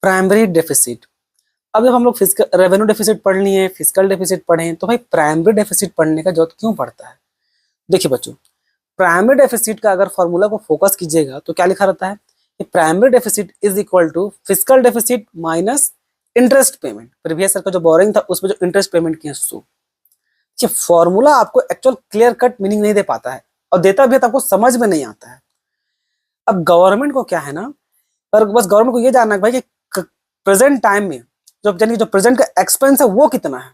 Primary deficit. अब जब हम लोग फिजिकल रेवेन्यू डेफिसिट पढ़ लिए, फिजिकल डेफिसिट पढ़े, तो भाई प्राइमरी डेफिसिट पढ़ने का जरूरत क्यों पड़ता है? देखिए बच्चों, प्राइमरी डेफिसिट का अगर फॉर्मूला को फोकस कीजिएगा तो क्या लिखा रहता है कि primary deficit is equal to physical deficit minus interest payment. Previous year का जो बोरिंग था उसमें जो इंटरेस्ट पेमेंट किया सो। ये फॉर्मूला आपको एक्चुअल क्लियर कट मीनिंग नहीं दे पाता है, और देता भी है तो आपको समझ में नहीं आता है। अब गवर्नमेंट को क्या है ना, पर बस गवर्नमेंट को ये जानना है भाई कि प्रेजेंट टाइम में जो प्रेजेंट का एक्सपेंस है वो कितना है।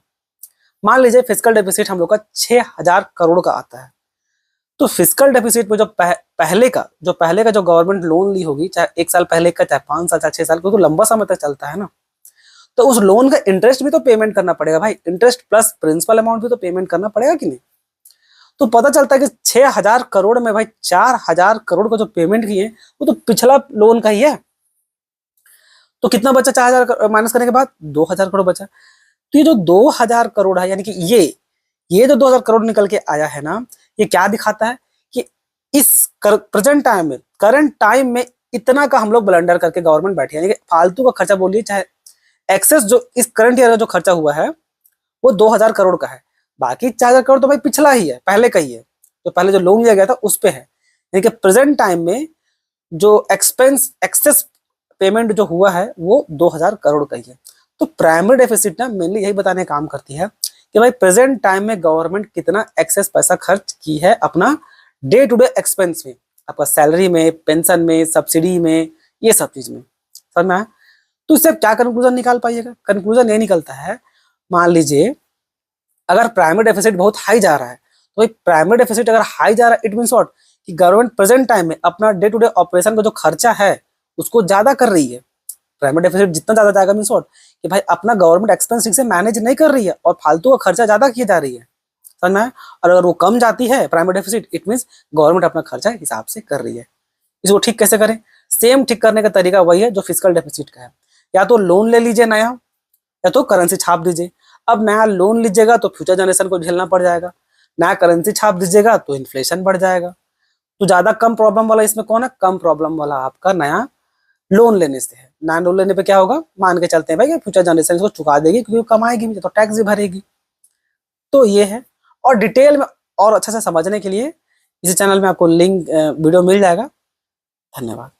मान लीजिए फिजिकल डेफिसिट हम लोग का 6000 करोड़ का आता है, तो फिजिकल डेफिसिट में जो पहले का जो गवर्नमेंट लोन ली होगी, चाहे 1 साल पहले का, चाहे 5 साल, चाहे 6 साल, क्योंकि लंबा समय तक चलता है ना, तो उस लोन का इंटरेस्ट भी तो पेमेंट करना पड़ेगा भाई। इंटरेस्ट प्लस प्रिंसिपल अमाउंट भी तो पेमेंट करना पड़ेगा कि नहीं? तो पता चलता है कि 6000 करोड़ में भाई 4000 करोड़ का जो पेमेंट किए वो तो पिछला लोन का ही है। तो कितना बचा 4000 माइनस करने के बाद? 2000 करोड़ बचा। तो ये जो 2000 करोड़ है, यानी कि ये जो 2000 करोड़ निकल के आया है ना, ये क्या दिखाता है कि इस प्रेजेंट टाइम में, करंट टाइम में इतना का हम लोग ब्लंडर करके गवर्नमेंट बैठी है, यानी कि फालतू का खर्चा बोलिए, चाहे एक्सेस जो इस करंट ईयर का जो खर्चा हुआ है वो 2000 करोड़ का है। बाकी 4000 करोड़ तो भाई पिछला ही है, पहले का ही है, तो पहले जो लोन लिया गया था उस पे है। यानी कि प्रेजेंट टाइम में जो एक्सपेंस एक्सेस पेमेंट जो हुआ है वो 2000 करोड़ का ही है। तो प्राइमरी डेफिसिट ना मेनली यही बताने का काम करती है कि भाई प्रेजेंट टाइम में गवर्नमेंट कितना एक्सेस पैसा खर्च की है अपना डे टू डे एक्सपेंस में, आपका सैलरी में, पेंशन में, सब्सिडी में, ये सब चीज में। समझ में आया? तो इससे क्या कंक्लूजन निकाल पाइएगा? कंक्लूजन ये निकलता है, मान लीजिए अगर प्राइमरी डेफिसिट बहुत हाई जा रहा है, तो भाई प्राइमरी डेफिसिट अगर हाई जा रहा है, इट मीन्स व्हाट, कि गवर्नमेंट प्रेजेंट टाइम में अपना डे टू डे ऑपरेशन का जो खर्चा है उसको ज्यादा कर रही है। प्राइमरी डेफिसिट जितना ज्यादा जाएगा मीन्स व्हाट, कि भाई अपना गवर्नमेंट एक्सपेंस ठीक से मैनेज नहीं कर रही है और फालतू का खर्चा ज्यादा की जा रही है। समझ में आया? और अगर वो कम जाती है primary deficit, it means government अपना खर्चा हिसाब से कर रही है। इसको ठीक कैसे करें? सेम ठीक करने का तरीका वही है जो फिजिकल डेफिसिट का है। या तो लोन ले लीजिए नया, या तो करेंसी छाप दीजिए। अब नया लोन लीजिएगा तो फ्यूचर जनरेशन को झेलना पड़ जाएगा, नया करेंसी छाप दीजिएगा तो इन्फ्लेशन बढ़ जाएगा। तो ज्यादा कम प्रॉब्लम वाला इसमें कौन है? कम प्रॉब्लम वाला आपका नया लोन लेने से है। नया लोन लेने पे क्या होगा, मान के चलते हैं भाई फ्यूचर जनरेशन इसको चुका देगी, क्योंकि वो कमाएगी भी तो टैक्स भी भरेगी। तो ये है। और डिटेल में और अच्छे से समझने के लिए इसी चैनल में आपको लिंक वीडियो मिल जाएगा। धन्यवाद।